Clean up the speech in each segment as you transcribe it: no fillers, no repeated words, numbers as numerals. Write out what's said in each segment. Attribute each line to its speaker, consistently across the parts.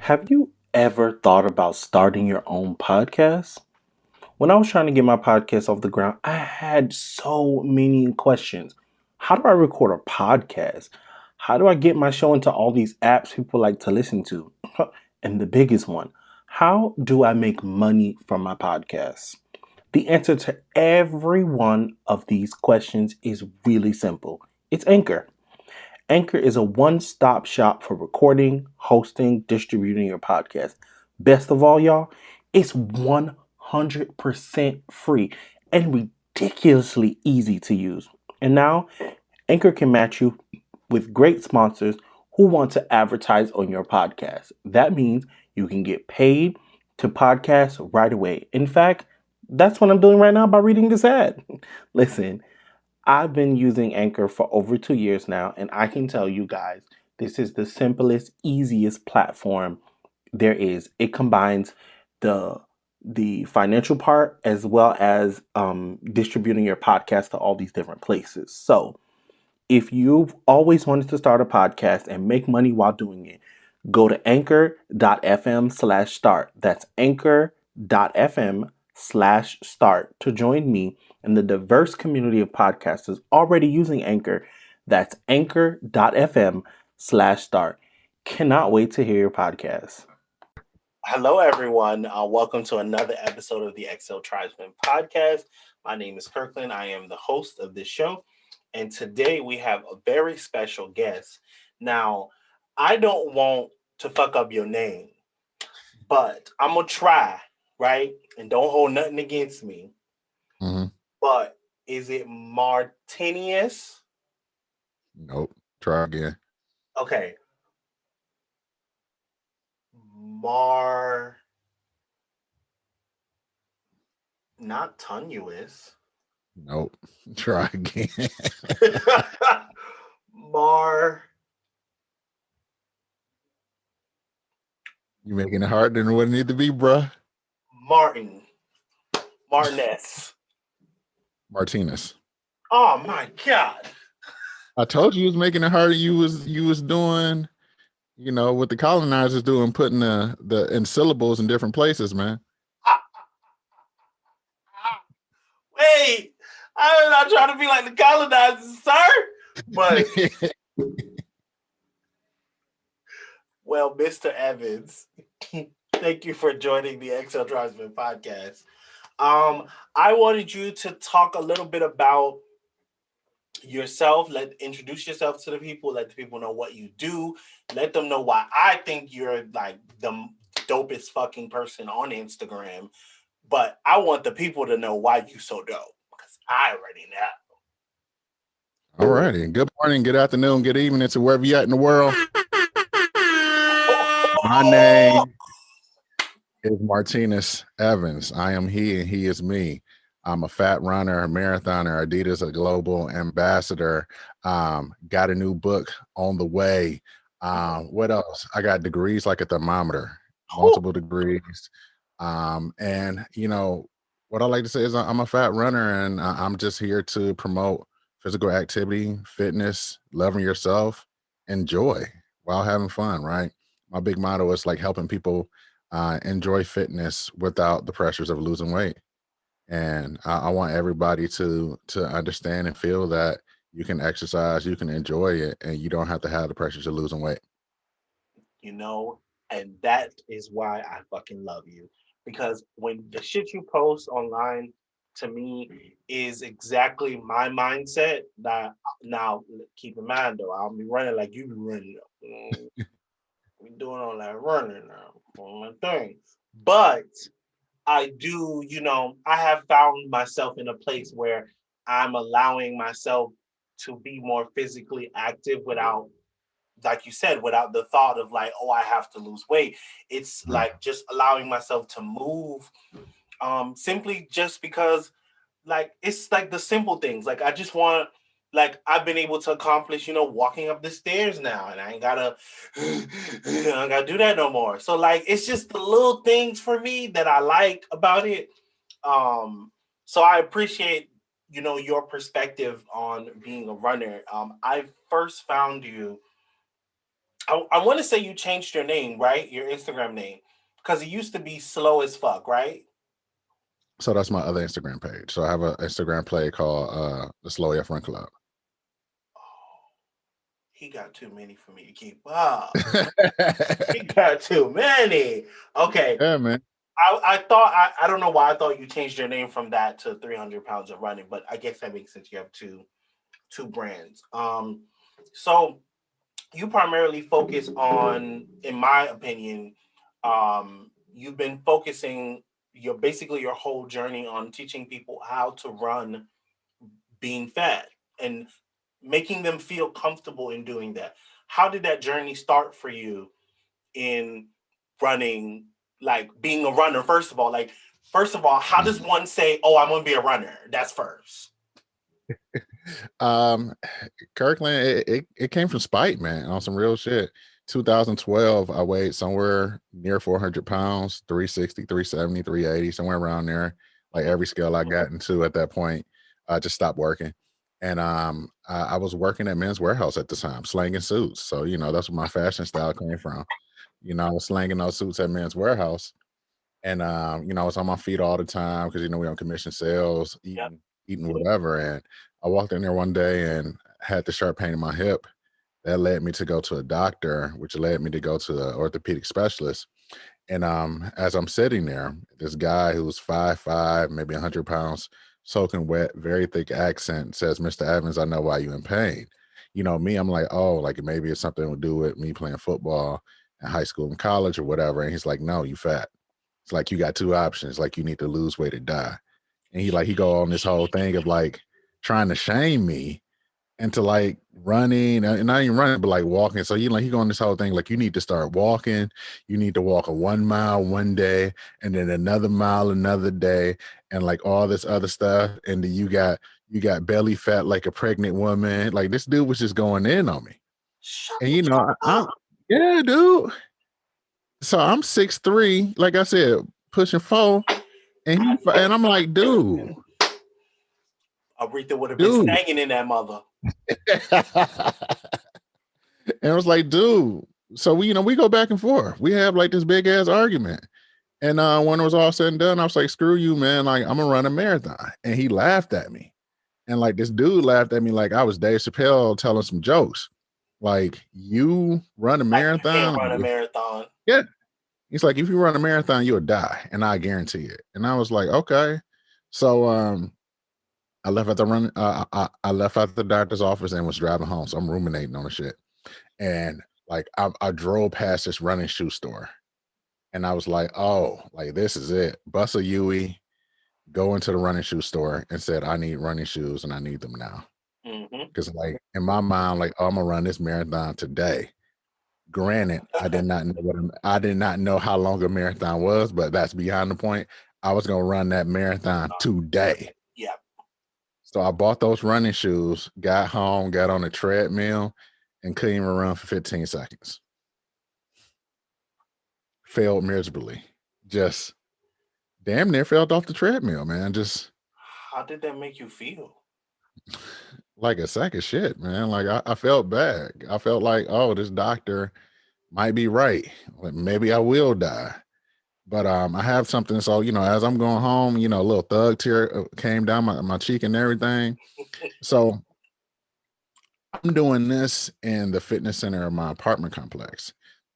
Speaker 1: Have you ever thought about starting your own podcast? When I was trying to get my podcast off the ground, I had so many questions. How do I record a podcast? How do I get my show into all these apps people like to listen to? And the biggest one, how do I make money from my podcast? The answer to every one of these questions is really simple. It's Anchor. Anchor is a one stop shop for recording, hosting, distributing your podcast. Best of all, y'all, it's 100% free and ridiculously easy to use. And now, Anchor can match you with great sponsors who want to advertise on your podcast. That means you can get paid to podcast right away. In fact, that's what I'm doing right now by reading this ad. Listen, I've been using Anchor for over 2 years now, and I can tell you guys, this is the simplest, easiest platform there is. It combines the financial part as well as distributing your podcast to all these different places. So, if you've always wanted to start a podcast and make money while doing it, go to anchor.fm/start. That's anchor.fm/start to join me and the diverse community of podcasters already using Anchor. That's anchor.fm/start. Cannot wait to hear your podcast. Hello, everyone. Welcome to another episode of the XL Tribesman podcast. My name is Kirkland. I am the host of this show. And today we have a very special guest. Now, I don't want to fuck up your name, but I'm going to try, right? And don't hold nothing against me.
Speaker 2: Mm-hmm.
Speaker 1: But is it Martinus?
Speaker 2: Nope. Try again.
Speaker 1: Okay. Mar. Not tenuous.
Speaker 2: Nope. Try again.
Speaker 1: Mar.
Speaker 2: You making it harder than what it need to be, bruh.
Speaker 1: Martin. Martinez.
Speaker 2: Martinus.
Speaker 1: Oh my God.
Speaker 2: I told you was making it harder. You was doing, what the colonizers doing, putting the in syllables in different places, man.
Speaker 1: Wait, I'm not trying to be like the colonizers, sir. But well, Mr. Evans, thank you for joining the XL Tribesman podcast. I wanted you to talk a little bit about yourself. Introduce yourself to the people. Let the people know what you do. Let them know why I think you're like the dopest fucking person on Instagram. But I want the people to know why you so dope because I already know.
Speaker 2: All righty. Good morning, good afternoon, good evening to wherever you're at in the world. My name is Martinus Evans. I am he and he is me. I'm a fat runner, a marathoner, Adidas, a global ambassador. Got a new book on the way. What else? I got degrees like a thermometer, multiple degrees. And what I like to say is I'm a fat runner and I'm just here to promote physical activity, fitness, loving yourself, and joy while having fun, right? My big motto is like helping people enjoy fitness without the pressures of losing weight. And I want everybody to understand and feel that you can exercise, you can enjoy it, and you don't have to have the pressures of losing weight.
Speaker 1: You know, and that is why I fucking love you. Because when the shit you post online to me is exactly my mindset. That now keep in mind though, I'll be running like you be running. We doing all that running now on my thing. But I do, I have found myself in a place where I'm allowing myself to be more physically active without, like you said, without the thought of like, oh, I have to lose weight. It's
Speaker 2: Mhm.
Speaker 1: like just allowing myself to move, simply just because, like, it's like the simple things. Like, I just want, like, I've been able to accomplish, walking up the stairs now, and I ain't gotta, I don't gotta do that no more. So, like, it's just the little things for me that I like about it. So I appreciate, your perspective on being a runner. I first found you I want to say you changed your name, right? Your Instagram name, because it used to be Slow as Fuck, right?
Speaker 2: So that's my other Instagram page. So I have an Instagram page called the Slow F Run Club.
Speaker 1: Oh, he got too many for me to keep up. He got too many. Okay.
Speaker 2: Yeah, man.
Speaker 1: I thought I don't know why I thought you changed your name from that to 300 pounds of running, but I guess that makes sense. You have two brands. So you primarily focus on, in my opinion, you've been focusing your whole journey on teaching people how to run being fat and making them feel comfortable in doing that. How did that journey start for you in running, like being a runner? First of all, how does one say, "Oh, I'm going to be a runner"? That's first.
Speaker 2: um, Kirkland, it came from spite, man, on some real shit. 2012, I weighed somewhere near 400 pounds, 360, 370, 380, somewhere around there. Like every scale I got into at that point, I just stopped working. And I was working at Men's Warehouse at the time, slanging suits. So, that's where my fashion style came from. I was slanging those suits at Men's Warehouse. And I was on my feet all the time because we on commission sales,
Speaker 1: Yep.
Speaker 2: eating whatever. And I walked in there one day and had the sharp pain in my hip. That led me to go to a doctor, which led me to go to the orthopedic specialist. And as I'm sitting there, this guy who's 5'5", maybe 100 pounds, soaking wet, very thick accent says, "Mr. Evans, I know why you're in pain." Me, I'm like, oh, like maybe it's something to do with me playing football in high school and college or whatever. And he's like, "No, you fat." It's like you got two options. Like you need to lose weight or die. And he go on this whole thing of like trying to shame me into like running and not even running, but like walking. So he go on this whole thing like you need to start walking. You need to walk a 1 mile one day and then another mile another day and like all this other stuff. And then you got belly fat like a pregnant woman. Like this dude was just going in on me.
Speaker 1: Shut
Speaker 2: And
Speaker 1: the fuck
Speaker 2: I'm
Speaker 1: up.
Speaker 2: yeah, dude. So I'm 6'3", like I said, pushing 4. And I'm like, dude,
Speaker 1: Aretha would have been
Speaker 2: dude.
Speaker 1: stanging in that mother.
Speaker 2: And I was like, dude. So we go back and forth. We have like this big ass argument. And when it was all said and done, I was like, screw you, man. Like, I'm gonna run a marathon. And he laughed at me. And like this dude laughed at me like I was Dave Chappelle telling some jokes. Like, you run a
Speaker 1: Like you can't
Speaker 2: marathon?
Speaker 1: run a marathon.
Speaker 2: Yeah. He's like, if you run a marathon, you'll die. And I guarantee it. And I was like, okay. So I left at the run. I left out the doctor's office and was driving home. So I'm ruminating on the shit. And like I drove past this running shoe store, and I was like, "Oh, like this is it." Bust a Yui, go into the running shoe store, and said, "I need running shoes, and I need them now."
Speaker 1: Mm-hmm.
Speaker 2: Because like in my mind, like, oh, I'm gonna run this marathon today. Granted, I did not know how long a marathon was, but that's beyond the point. I was gonna run that marathon today.
Speaker 1: Yeah.
Speaker 2: So I bought those running shoes, got home, got on the treadmill, and couldn't even run for 15 seconds. Failed miserably. Just damn near fell off the treadmill, man. Just
Speaker 1: How did that make you feel?
Speaker 2: like a sack of shit, man. Like I felt bad. I felt like, oh, this doctor might be right. Like maybe I will die. But I have something. So, as I'm going home, a little thug tear came down my cheek and everything. So I'm doing this in the fitness center of my apartment complex.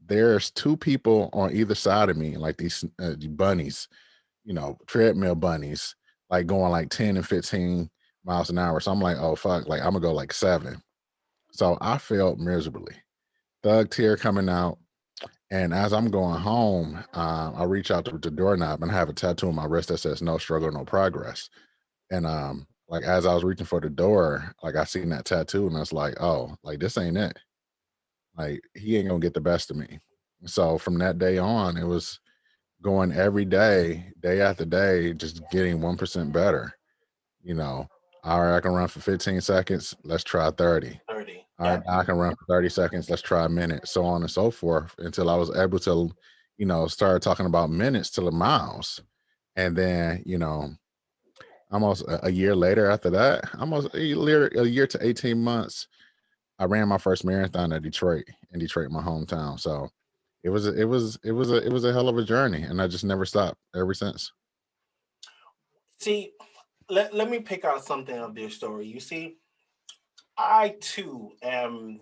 Speaker 2: There's two people on either side of me, like these bunnies, treadmill bunnies, like going like 10 and 15 miles an hour. So I'm like, oh, fuck, like I'm gonna go like 7. So I failed miserably. Thug tear coming out. And as I'm going home, I reach out to the doorknob and I have a tattoo on my wrist that says "No struggle, no progress." And like as I was reaching for the door, like I seen that tattoo and I was like, oh, like this ain't it. Like he ain't gonna get the best of me. So from that day on, it was going every day, day after day, just getting 1% better. You know, all right, I can run for 15 seconds. Let's try 30.
Speaker 1: 30.
Speaker 2: All
Speaker 1: Yeah.
Speaker 2: right, I can run for 30 seconds. Let's try a minute, so on and so forth until I was able to, start talking about minutes to the miles. And then, almost a year later after that, almost a year to 18 months, I ran my first marathon in Detroit, my hometown. So it was a hell of a journey, and I just never stopped ever since.
Speaker 1: See, let me pick out something of their story. You see, I too am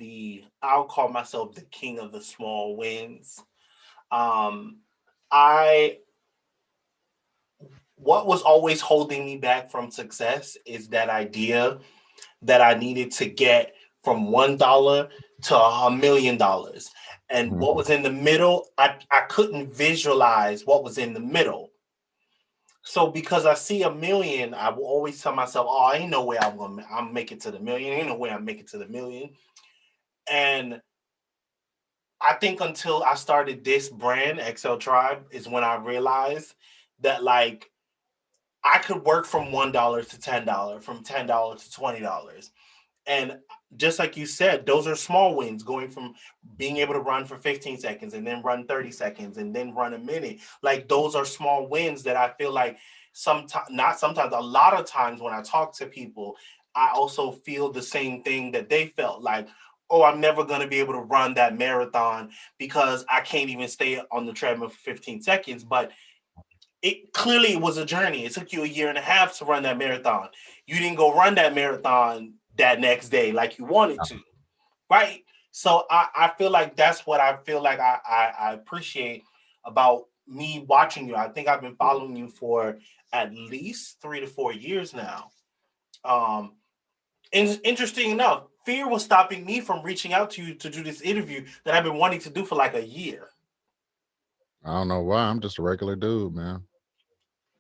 Speaker 1: I'll call myself the king of the small wins. Um, I what was always holding me back from success is that idea that I needed to get from $1 to $1 million. And what
Speaker 2: Mhm.
Speaker 1: was in the middle, I couldn't visualize what was in the middle. So because I see a million, I will always tell myself, "Oh, ain't no way I'm make it to the million. Ain't no way I'm make it to the million." And I think until I started this brand, XL Tribe, is when I realized that like I could work from $1 to $10, from $10 to $20. And just like you said, those are small wins going from being able to run for 15 seconds and then run 30 seconds and then run a minute. Like those are small wins that I feel like sometimes, not sometimes, a lot of times when I talk to people, I also feel the same thing that they felt like, oh, I'm never going to be able to run that marathon because I can't even stay on the treadmill for 15 seconds. But it clearly was a journey. It took you a year and a half to run that marathon. You didn't go run that marathon that next day like you wanted to, right? So I feel like that's what I feel like I appreciate about me watching you. I think I've been following you for at least 3 to 4 years now. Um, and interesting enough, fear was stopping me from reaching out to you to do this interview that I've been wanting to do for like a year.
Speaker 2: I don't know why. I'm just a regular dude, man.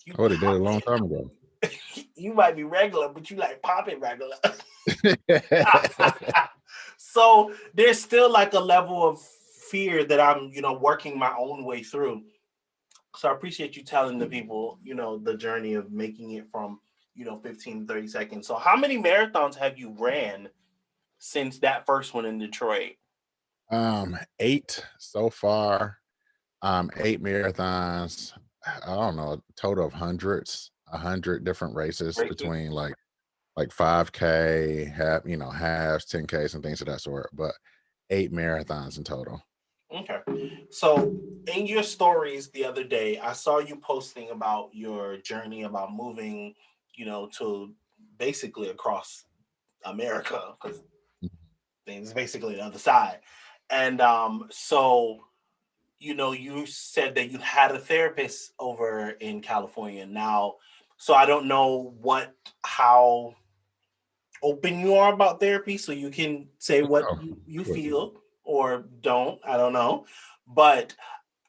Speaker 1: You
Speaker 2: I would have did it a long time ago.
Speaker 1: you might be regular, but you like popping regular. So there's still like a level of fear that I'm, working my own way through. So I appreciate you telling the people, the journey of making it from, 15 to 30 seconds. So how many marathons have you ran since that first one in Detroit?
Speaker 2: Eight so far. Eight marathons. I don't know, a total of hundreds, 100 different races
Speaker 1: Races?
Speaker 2: between like 5K, halves, 10Ks, and things of that sort. But eight marathons in total.
Speaker 1: Okay. So in your stories the other day, I saw you posting about your journey about moving, to basically across America because things basically the other side. And so you said that you had a therapist over in California now. So I don't know how open you are about therapy, so you can say what
Speaker 2: Oh,
Speaker 1: you
Speaker 2: sure.
Speaker 1: feel or don't. I don't know. But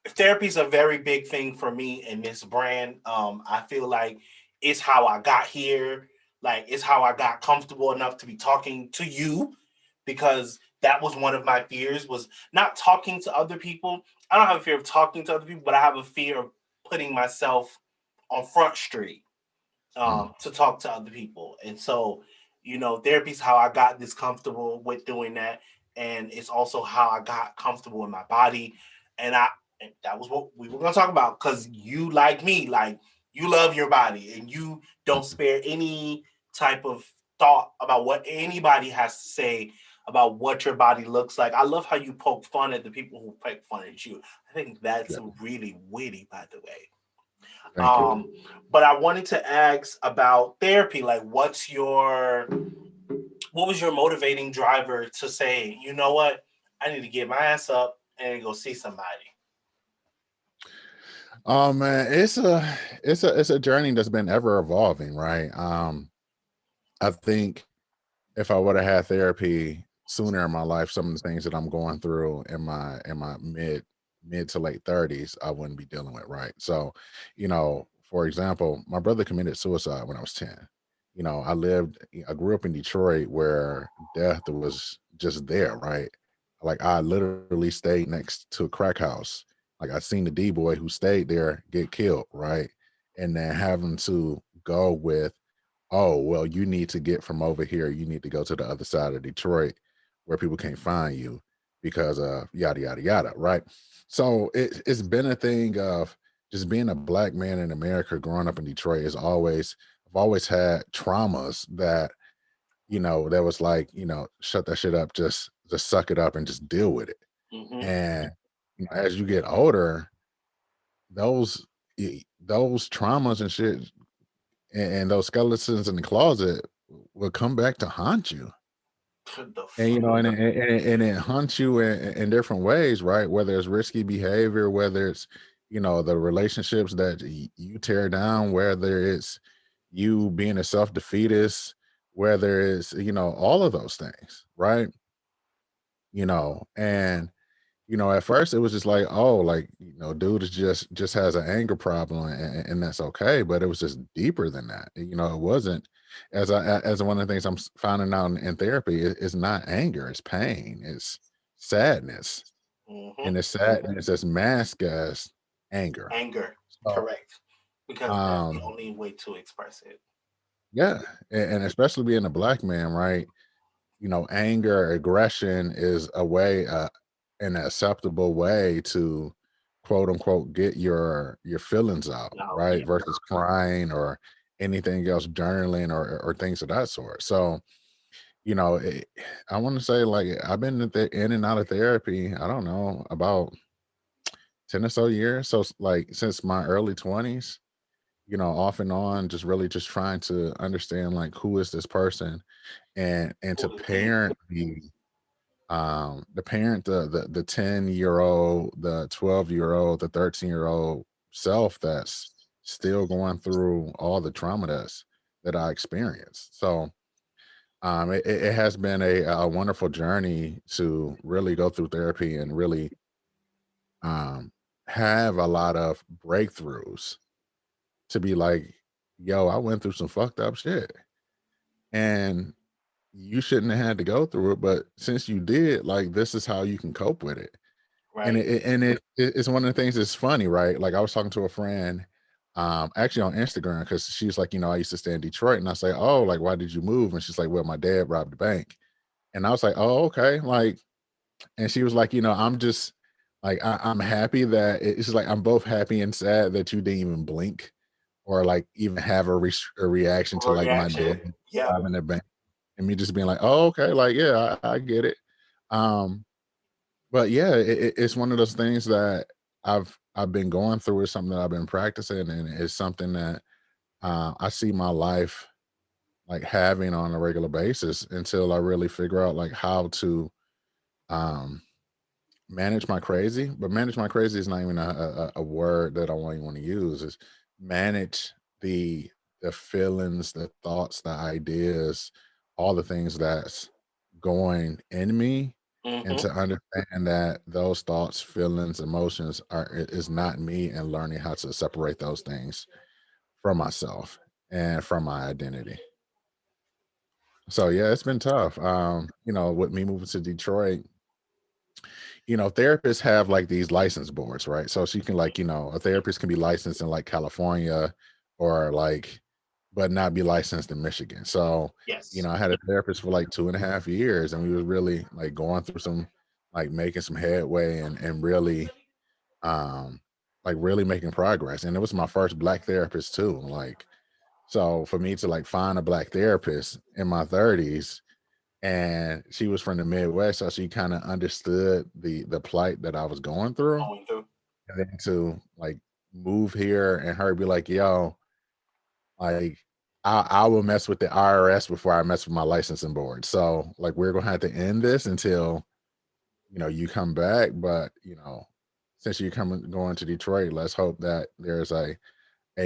Speaker 1: therapy is a very big thing for me in this brand. I feel like it's how I got here. Like it's how I got comfortable enough to be talking to you because that was one of my fears was not talking to other people. I don't have a fear of talking to other people, but I have a fear of putting myself on front street
Speaker 2: Mm,
Speaker 1: to talk to other people. And so, therapy is how I got this comfortable with doing that. And it's also how I got comfortable in my body. And and that was what we were going to talk about because you, like me, like you love your body and you don't spare any type of thought about what anybody has to say about what your body looks like. I love how you poke fun at the people who poke fun at you. I think that's
Speaker 2: yeah,
Speaker 1: really witty, by the way.
Speaker 2: thank you.
Speaker 1: Um, but I wanted to ask about therapy. Like, what was your motivating driver to say, you know what, I need to get my ass up and go see somebody?
Speaker 2: Oh man, it's a journey that's been ever evolving, right? I think if I would have had therapy sooner in my life, some of the things that I'm going through in my mid to late 30s, I wouldn't be dealing with, right? So, for example, my brother committed suicide when I was 10. I grew up in Detroit where death was just there, right? Like I literally stayed next to a crack house. Like I seen the D boy who stayed there get killed, right? And then having to go with, oh, well, you need to get from over here. You need to go to the other side of Detroit where people can't find you because of yada, yada, yada. Right. So it's been a thing of just being a black man in America growing up in Detroit I've always had traumas that that was like, shut that shit up, just suck it up and just deal with it.
Speaker 1: Mm-hmm.
Speaker 2: And as you get older, those those traumas and shit and those skeletons in the closet will come back to haunt you.
Speaker 1: The
Speaker 2: And
Speaker 1: fuck.
Speaker 2: and it haunts you in different ways, right? Whether it's risky behavior, whether it's the relationships that you tear down, whether it's you being a self defeatist, whether it's all of those things, right? And at first it was just like, oh, like, dude is just has an anger problem, and that's okay. But it was just deeper than that. It wasn't, as one of the things I'm finding out in therapy, it's not anger, it's pain, it's sadness,
Speaker 1: Mm-hmm.
Speaker 2: and the sadness is masked as anger.
Speaker 1: Anger.
Speaker 2: So,
Speaker 1: Correct. Because that's the
Speaker 2: um,
Speaker 1: only way to express it.
Speaker 2: yeah, and especially being a black man, right? Anger, aggression is a way, an acceptable way to quote unquote get your feelings out,
Speaker 1: Now, yeah.
Speaker 2: right? Versus crying or anything else, journaling or things of that sort. So, you know, it, I want to say like I've been in and out of therapy. I don't know about 10 or so years. So like since my early 20s, off and on, just really just trying to understand like who is this person and to
Speaker 1: Who is he?
Speaker 2: parent the parent, the 10-year-old, the 12-year-old, the 13-year-old self that's still going through all the trauma that I experienced. So it has been a wonderful journey to really go through therapy and really um have a lot of breakthroughs to be like, yo, I went through some fucked up shit. And you shouldn't have had to go through it, but since you did, like this is how you can cope with it. And
Speaker 1: Right.
Speaker 2: it's one of the things that's funny, right? Like I was talking to a friend, actually on Instagram, because she's like, I used to stay in Detroit, and I say, oh, like why did you move? And she's like, well, my dad robbed the bank, and I was like, oh, okay, like, and she was like, I'm just like I'm happy that it's like I'm both happy and sad that you didn't even blink or like even have a reaction to like my
Speaker 1: Reaction.
Speaker 2: dad
Speaker 1: Yep.
Speaker 2: robbing the bank and me just being like, oh, okay, like yeah, I get it. Um, but yeah, it's one of those things that I've been going through. It's something that I've been practicing, and it's something that I see my life like having on a regular basis until I really figure out like how to um, manage my crazy. But manage my crazy is not even a word that I want to use. Is manage the the feelings, the thoughts, the ideas, all the things that's going in me, and
Speaker 1: Mm-hmm.
Speaker 2: to understand that those thoughts, feelings, emotions is not me, and learning how to separate those things from myself and from my identity. So yeah, it's been tough. With me moving to Detroit, therapists have like these license boards, right? So she can like, a therapist can be licensed in like California or like, but not be licensed in Michigan. So,
Speaker 1: Yes.
Speaker 2: I had a therapist for like 2.5 years, and we was really like going through some, like making some headway and really, um, like really making progress. And it was my first black therapist too. Like, so for me to like find a black therapist in my 30s, and she was from the Midwest, so she kind of understood the plight that I was going through.
Speaker 1: Going through.
Speaker 2: And then to like move here and her be like, yo, like I will mess with the IRS before I mess with my licensing board. So like we're gonna have to end this until you come back. But since you come going to Detroit, let's hope that there's a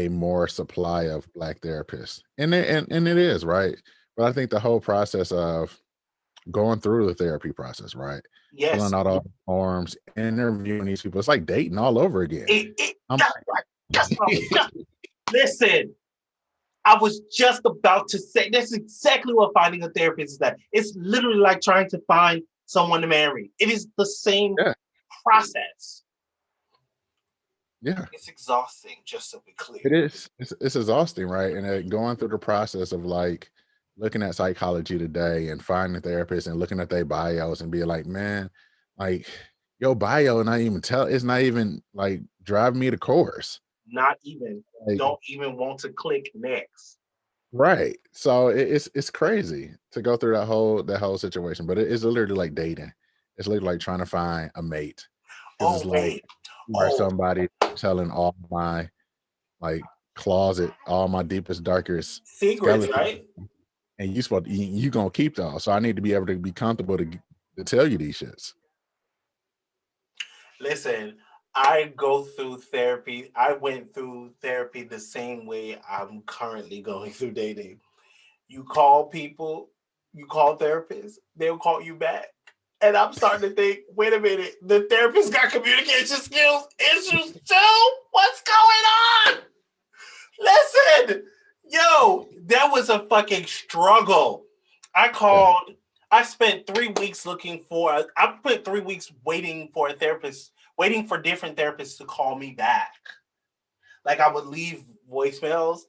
Speaker 2: more supply of black therapists. And it is, right? But I think the whole process of going through the therapy process, right?
Speaker 1: Yes.
Speaker 2: Filling out all the forms, interviewing these people. It's like dating all over again. I'm
Speaker 1: That's right. That's what I was just listen. I was just about to say that's exactly what finding a therapist is that. It's literally like trying to find someone to marry. It is the same
Speaker 2: yeah,
Speaker 1: process.
Speaker 2: yeah.
Speaker 1: It's exhausting, just to be
Speaker 2: It
Speaker 1: clear.
Speaker 2: is. It's exhausting, right? And going through the process of like looking at psychology today and finding a therapist and looking at their bios and being like, man, like your bio not even it's not even like driving me to course.
Speaker 1: Not even.
Speaker 2: Like,
Speaker 1: Don't even want to click next.
Speaker 2: Right. So it's crazy to go through that whole situation, but it's literally like dating. It's literally like trying to find a mate because it's
Speaker 1: Oh
Speaker 2: like
Speaker 1: wait.
Speaker 2: you are
Speaker 1: Oh,
Speaker 2: somebody telling all my like closet, all my deepest, darkest
Speaker 1: secrets,
Speaker 2: skeletons,
Speaker 1: right?
Speaker 2: and you gonna keep those. So I need to be able to be comfortable to tell you these shits.
Speaker 1: Listen, I go through therapy. I went through therapy the same way I'm currently going through dating. You call people, you call therapists, they'll call you back. And I'm starting to think, wait a minute, the therapist got communication skills issues too? What's going on? Listen, yo, that was a fucking struggle. I
Speaker 2: Yeah.
Speaker 1: called, I spent 3 weeks I spent 3 weeks waiting for a therapist, waiting for different therapists to call me back. Like I would leave voicemails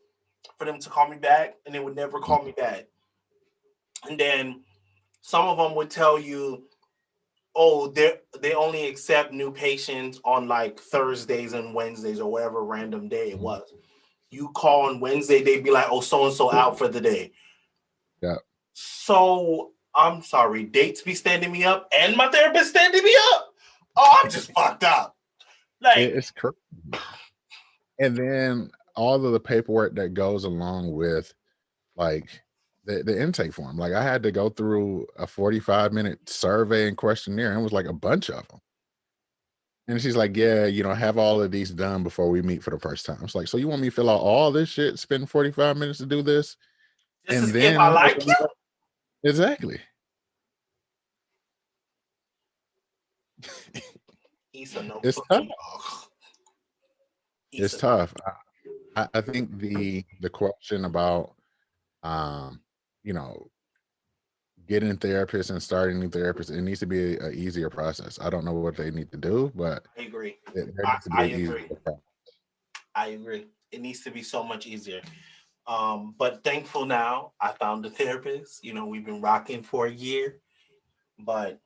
Speaker 1: for them to call me back and they would never call me back. And then some of them would tell you, oh, they only accept new patients on like Thursdays and Wednesdays or whatever random day it
Speaker 2: Mhm.
Speaker 1: was. You call on Wednesday, they'd be like, oh, so and so out for the day.
Speaker 2: Yeah.
Speaker 1: So I'm sorry, dates be standing me up and my therapist standing me up. Oh, I'm just fucked up. Like,
Speaker 2: It's crazy. And then all of the paperwork that goes along with like the intake form. Like I had to go through a 45-minute survey and questionnaire, and it was like a bunch of them. And she's like, "Yeah, have all of these done before we meet for the first time." It's like, so you want me to fill out all this shit, spend 45 minutes to do this,
Speaker 1: just to
Speaker 2: and
Speaker 1: see if I
Speaker 2: then
Speaker 1: like you?
Speaker 2: exactly.
Speaker 1: Issa, no
Speaker 2: It's tough.
Speaker 1: fucking dog.
Speaker 2: It's
Speaker 1: Issa, no.
Speaker 2: tough. I think the question about um, you know, getting therapists and starting new therapists, it needs to be a easier process. I don't know what they need to do, but
Speaker 1: I agree.
Speaker 2: there
Speaker 1: I,
Speaker 2: needs to be
Speaker 1: I
Speaker 2: an easier
Speaker 1: agree.
Speaker 2: process.
Speaker 1: I agree. It needs to be so much easier. But thankful now I found a therapist. You know, we've been rocking for a year. But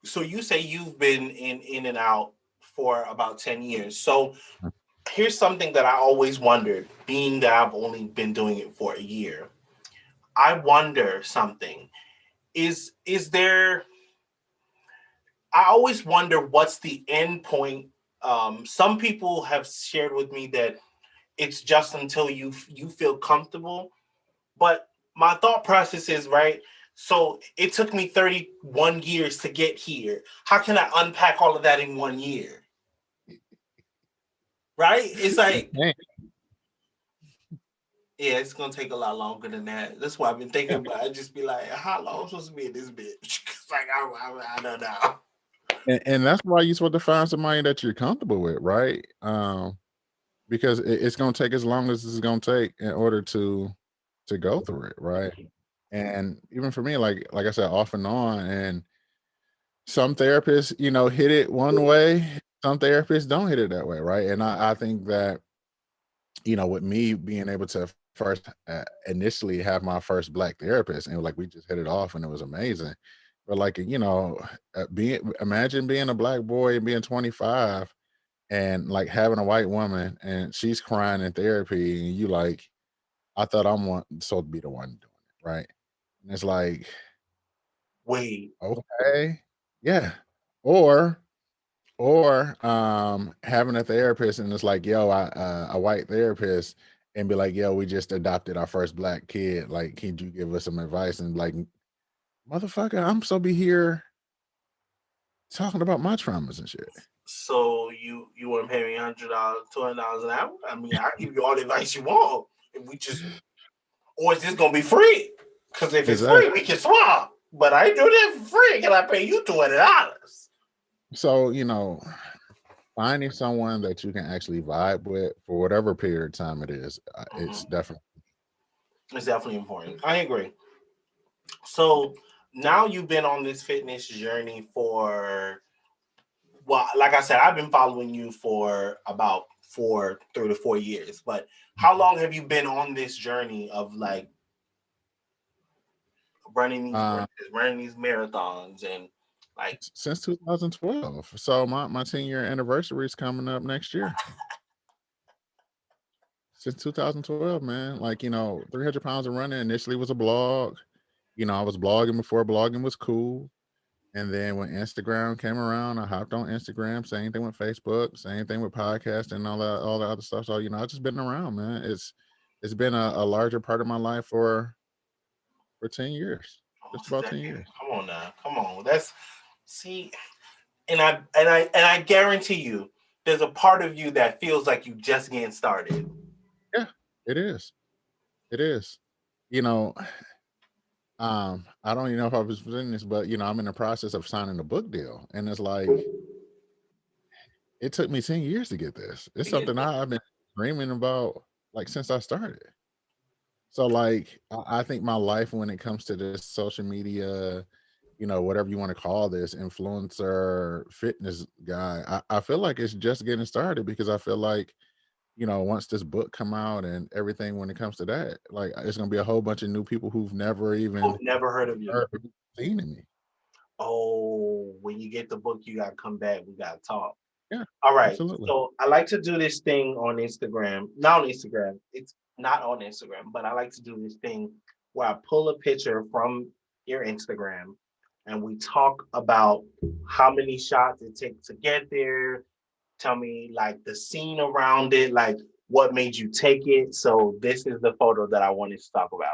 Speaker 1: so you say you've been in and out for about 10 years. So here's something that I always wondered, being that I've only been doing it for a year. I wonder something. Is there I always wonder what's the end point. Some people have shared with me that it's just until you feel comfortable. But my thought process is right. So it took me 31 years to get here. How can I unpack all of that in 1 year? Right? It's like,
Speaker 2: Man,
Speaker 1: yeah, it's gonna take a lot longer than that. That's why I've been thinking about. I just be like, how long am I supposed to be in this bitch? Like I don't know.
Speaker 2: and that's why you're supposed to find somebody that you're comfortable with, right? Because it's gonna take as long as it's gonna take in order to go through it, right? And even for me, like I said, off and on, and some therapists, hit it one way, some therapists don't hit it that way, right? And I think that, with me being able to first initially have my first black therapist, and like we just hit it off and it was amazing. But like, being imagine being a black boy and being 25 and like having a white woman and she's crying in therapy and you like, I thought I'm one supposed to be the one doing it, right? And it's like,
Speaker 1: Wait,
Speaker 2: okay, yeah. Or having a therapist and it's like, yo, a white therapist and be like, yo, we just adopted our first black kid. Like, can you give us some advice? And like, motherfucker, I'm so be here talking about my traumas and shit.
Speaker 1: so you want to pay me $100, $200 an hour? I mean, I give you all the advice you want. If we just, or is this gonna be free? Because if it's free,
Speaker 2: Exactly.
Speaker 1: we can swap. But I ain't doing that for free. Can I pay you $200?
Speaker 2: So, finding someone that you can actually vibe with for whatever period of time it is, it's
Speaker 1: Mm-hmm.
Speaker 2: definitely.
Speaker 1: It's definitely important. I agree. So now you've been on this fitness journey for, well, like I said, I've been following you for about 3 to 4 years. But how long have you been on this journey of like
Speaker 2: Uh,
Speaker 1: running these marathons and like,
Speaker 2: since 2012. So my 10-year anniversary is coming up next year. since 2012, man. Like, 300 pounds of running initially was a blog. I was blogging before blogging was cool. And then when Instagram came around, I hopped on Instagram. Same thing with Facebook. Same thing with podcasting and all the other stuff. So I've just been around, man. It's been a larger part of my life for 10 years, just
Speaker 1: Almost a
Speaker 2: about 10
Speaker 1: decade.
Speaker 2: years.
Speaker 1: Come on now. Come on. That's see, and I guarantee you, there's a part of you that feels like you just getting started.
Speaker 2: Yeah, it is. It is. You know, I don't even know if I was saying this, but I'm in the process of signing a book deal, and it's like it took me 10 years to get this. It's something I've been dreaming about like since I started. So like I think my life when it comes to this social media, whatever you want to call this, influencer fitness guy, I feel like it's just getting started because I feel like, once this book come out and everything when it comes to that, like it's gonna be a whole bunch of new people who've never even
Speaker 1: Who've never heard of you.
Speaker 2: heard or seen in me.
Speaker 1: Oh, when you get the book, you gotta come back. We gotta talk.
Speaker 2: Yeah,
Speaker 1: All right.
Speaker 2: absolutely.
Speaker 1: So I like to do this thing on Instagram. Not on Instagram. It's not on Instagram, but I like to do this thing where I pull a picture from your Instagram and we talk about how many shots it takes to get there. Tell me like the scene around it, like what made you take it. So this is the photo that I wanted to talk about.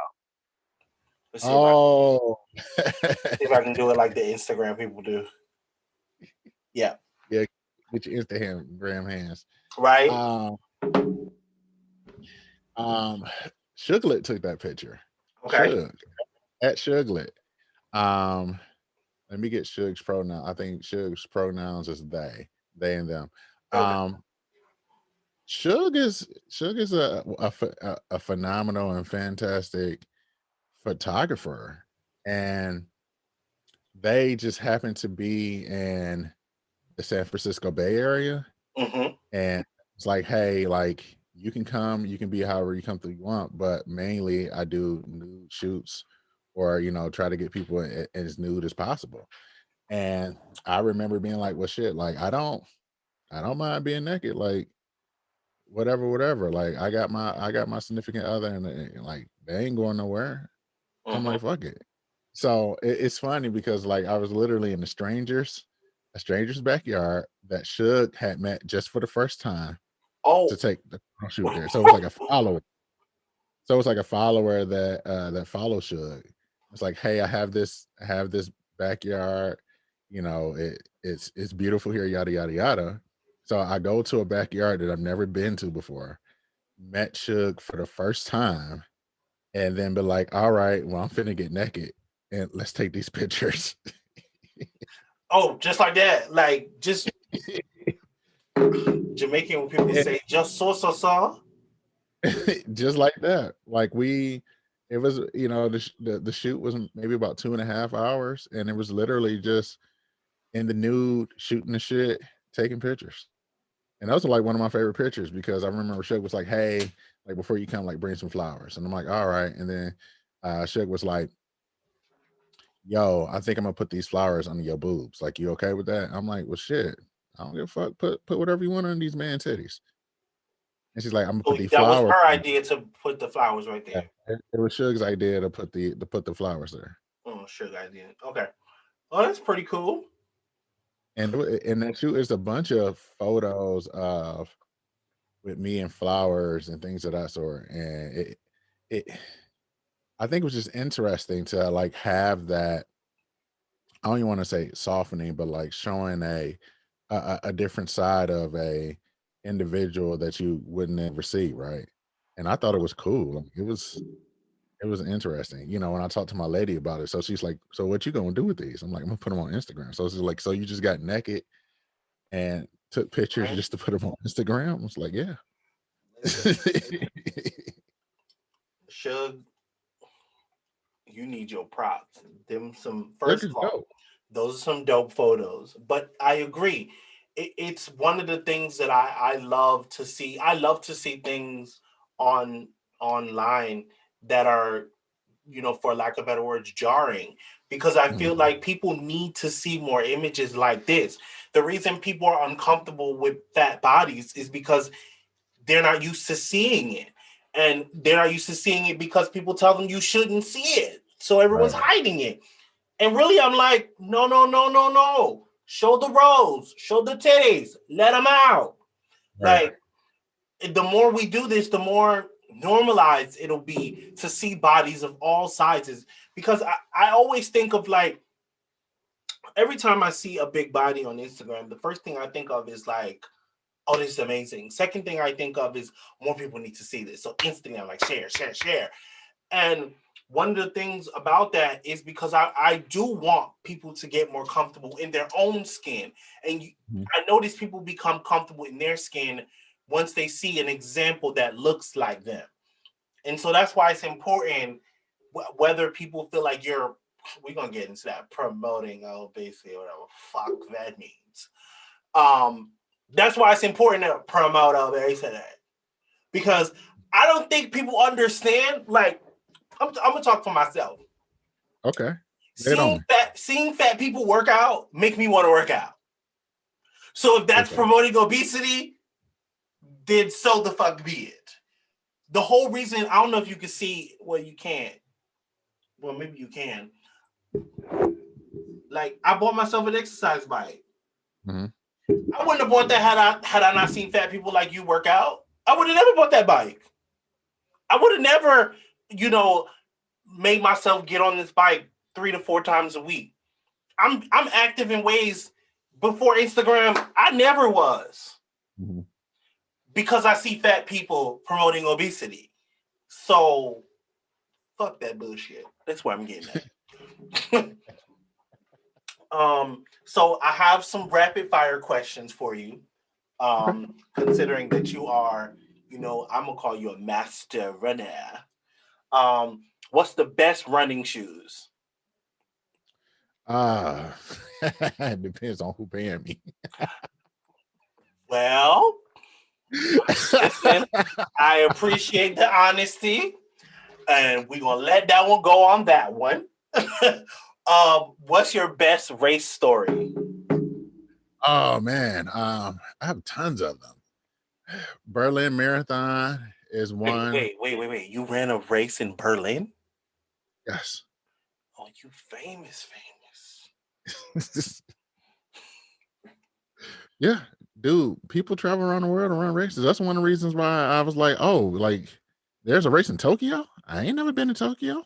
Speaker 1: Let's
Speaker 2: Oh,
Speaker 1: see if I can do it like the Instagram people do. Yeah.
Speaker 2: yeah, get your Instagram hands.
Speaker 1: Right.
Speaker 2: Um, um, Sugarlet took that picture.
Speaker 1: Okay.
Speaker 2: Shug at Sugarlet. Um, Let me get Suge's pronoun. I think Suge's pronouns is they and them.
Speaker 1: Okay.
Speaker 2: Um, Suge is a phenomenal and fantastic photographer, and they just happen to be in the San Francisco Bay Area,
Speaker 1: Mm-hmm.
Speaker 2: and it's like, hey, like you can come, you can be however you come through you want, but mainly I do nude shoots or try to get people as nude as possible. And I remember being like, well, shit, like I don't mind being naked, like whatever. Like I got my significant other, and like they ain't going nowhere. So I'm
Speaker 1: Mm-hmm.
Speaker 2: like, fuck it. So it's funny because like I was literally in a stranger's backyard that Suge had met just for the first time to
Speaker 1: Oh.
Speaker 2: take the shoot there. So it was like a follower. So it's like a follower that follows Suge. It's like, hey, I have this backyard. It's beautiful here, yada yada yada. So I go to a backyard that I've never been to before, met Suge for the first time, and then be like, all right, well, I'm finna get naked and let's take these pictures.
Speaker 1: Oh, just like that. Like just Jamaican people say just so.
Speaker 2: Just like that. Like it was, the shoot was maybe about 2.5 hours, and it was literally just in the nude, shooting the shit, taking pictures. And those are like one of my favorite pictures because I remember Shug was like, hey, like before you come, like bring some flowers. And I'm like, all right. And then Shug was like, yo, I think I'm gonna put these flowers under your boobs. Like, you okay with that? I'm like, well, shit. I don't give a fuck. Put whatever you want on these man titties. And she's like, I'm gonna put
Speaker 1: So
Speaker 2: these
Speaker 1: that was
Speaker 2: flowers.
Speaker 1: her idea to put the flowers right
Speaker 2: Yeah,
Speaker 1: there.
Speaker 2: it was Shug's idea to put the flowers there.
Speaker 1: Oh, sugar idea. Okay. Oh, that's pretty cool.
Speaker 2: And that shoot is a bunch of photos of with me and flowers and things of that sort. And it I think it was just interesting to like have that. I don't even want to say softening, but like showing a different side of a individual that you would never see, right? And I thought it was cool. Like, it was interesting. When I talked to my lady about it, so she's like, "So what you gonna do with these?" I'm like, "I'm gonna put them on Instagram." So she's like, "So you just got naked and took pictures
Speaker 1: Right?
Speaker 2: just to put them on Instagram?" I was like, "Yeah."
Speaker 1: Listen, Suge, you need your props. Them some
Speaker 2: Look,
Speaker 1: first
Speaker 2: it's
Speaker 1: of all,
Speaker 2: dope.
Speaker 1: those are some dope photos. But I agree. It's one of the things that I love to see. I love to see things on online that are, for lack of better words, jarring, because I feel
Speaker 2: Mhm.
Speaker 1: like people need to see more images like this. The reason people are uncomfortable with fat bodies is because they're not used to seeing it. And they're not used to seeing it because people tell them you shouldn't see it. So everyone's
Speaker 2: Right.
Speaker 1: hiding it. And really, I'm like, no, no, no, no, no. Show the rolls, show the titties, let them out.
Speaker 2: Right.
Speaker 1: Like, the more we do this, the more normalized it'll be to see bodies of all sizes. Because I always think of like, every time I see a big body on Instagram, the first thing I think of is like, oh, this is amazing. Second thing I think of is more people need to see this. So instantly I'm like, share, share, share. And one of the things about that is because I do want people to get more comfortable in their own skin. And I notice people become comfortable in their skin once they see an example that looks like them. And so that's why it's important, whether people feel like we're going to get into that promoting, basically, whatever fuck that means. Um, that's why it's important to promote obesity. Because I don't think people understand, like, I'm gonna talk for myself.
Speaker 2: Okay. Lay
Speaker 1: Seeing fat people work out make me want to work out. So if that's
Speaker 2: Okay.
Speaker 1: promoting obesity, then so the fuck be it. The whole reason, I don't know if you can see, well, you can't. Well, maybe you can. Like, I bought myself an exercise bike.
Speaker 2: Mm-hmm.
Speaker 1: I wouldn't have bought that had I not seen fat people like you work out. I would have never bought that bike. I would have never, made myself get on this bike 3 to 4 times a week. I'm active in ways before Instagram I never was,
Speaker 2: Mm-hmm.
Speaker 1: because I see fat people promoting obesity. So fuck that bullshit. That's where I'm getting at. So I have some rapid fire questions for you.
Speaker 2: Okay.
Speaker 1: Considering that you are, I'm gonna call you a master runner. Um, what's the best running shoes?
Speaker 2: Uh it depends on who paying me.
Speaker 1: Well, listen, I appreciate the honesty, and we're gonna let that one go on that one. What's your best race story?
Speaker 2: Oh man, I have tons of them. Berlin Marathon is
Speaker 1: Wait,
Speaker 2: one.
Speaker 1: wait, wait, wait, wait. You ran a race in Berlin?
Speaker 2: Yes.
Speaker 1: Oh, you famous, famous.
Speaker 2: Yeah, dude. People travel around the world to run races. That's one of the reasons why I was like, oh, like there's a race in Tokyo. I ain't never been to Tokyo.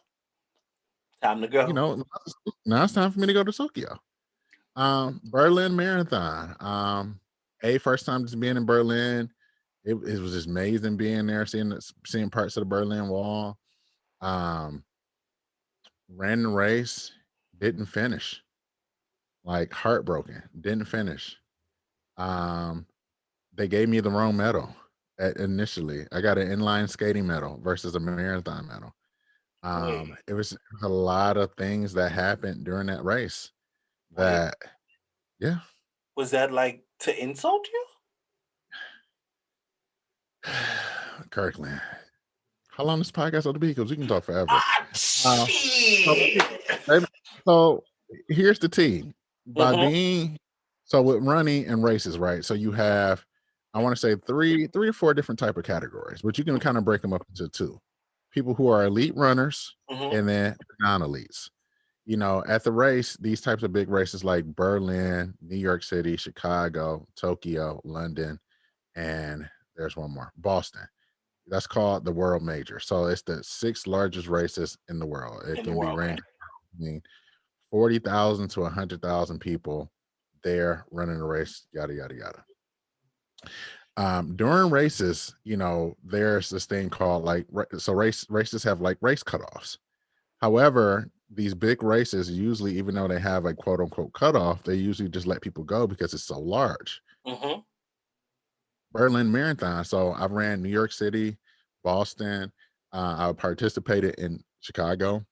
Speaker 1: Time to
Speaker 2: You
Speaker 1: go.
Speaker 2: know, now it's time for me to go to Tokyo. Berlin Marathon. First time just being in Berlin. It was just amazing being there, seeing parts of the Berlin Wall. Um, ran the race, didn't finish. Like heartbroken, didn't finish. Um, they gave me the wrong medal initially. I got an inline skating medal versus a marathon medal.
Speaker 1: Wait,
Speaker 2: It was a lot of things that happened during that race
Speaker 1: wait.
Speaker 2: that, yeah.
Speaker 1: Was that like to insult you?
Speaker 2: Kirkland. How long this podcast ought to be? Because we can talk forever.
Speaker 1: Ah,
Speaker 2: Uh, so,
Speaker 1: shit.
Speaker 2: so here's the tea. By
Speaker 1: Mm-hmm.
Speaker 2: being with running and races, right? So you have, I want to say three or four different type of categories, but you can kind of break them up into two. People who are elite runners
Speaker 1: Mm-hmm.
Speaker 2: and then non-elites. At the race, these types of big races like Berlin, New York City, Chicago, Tokyo, London, and there's one more, Boston. That's called the world major. So it's the sixth largest races in the world. It
Speaker 1: In the
Speaker 2: can be
Speaker 1: world, right?
Speaker 2: ranging between 40,000 to 100,000 people there running a race, yada, yada, yada. During races, there's this thing called races have like race cutoffs. However, these big races usually, even though they have a quote unquote cutoff, they usually just let people go because it's so large.
Speaker 1: Mm-hmm.
Speaker 2: Berlin Marathon. So I ran New York City, Boston. I participated in Chicago.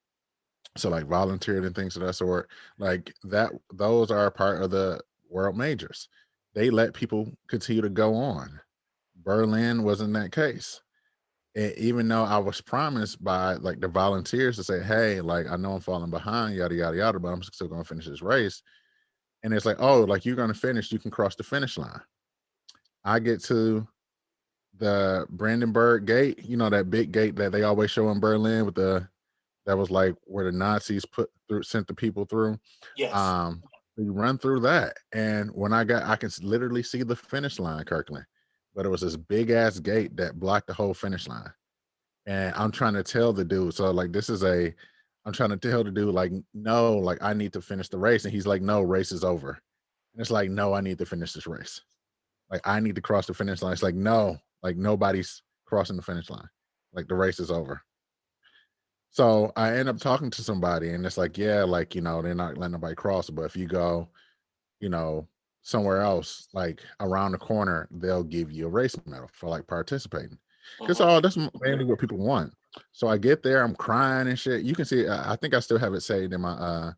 Speaker 2: So like volunteered and things of that sort. Like that, those are part of the world majors. They let people continue to go on. Berlin wasn't that case. Even though I was promised by like the volunteers to say, hey, like I know I'm falling behind, yada yada yada, but I'm still gonna finish this race. And it's like, oh, like you're gonna finish, you can cross the finish line. I get to the Brandenburg Gate, that big gate that they always show in Berlin with that was like where the Nazis sent the people through.
Speaker 1: Yes.
Speaker 2: Um, you run through that, and when I can literally see the finish line, Kirkland, but it was this big ass gate that blocked the whole finish line. And I'm trying to tell the dude, so like I'm trying to tell the dude like, no, like I need to finish the race, and he's like, no, race is over. And it's like, no, I need to finish this race. Like I need to cross the finish line. It's like, no, like nobody's crossing the finish line. Like the race is over. So I end up talking to somebody, and it's like, yeah, like they're not letting nobody cross. But if you go, you know, somewhere else, like around the corner, they'll give you a race medal for like participating. Because
Speaker 1: Hmm.
Speaker 2: that's mainly what people want. So I get there, I'm crying and shit. You can see, I think I still have it saved in my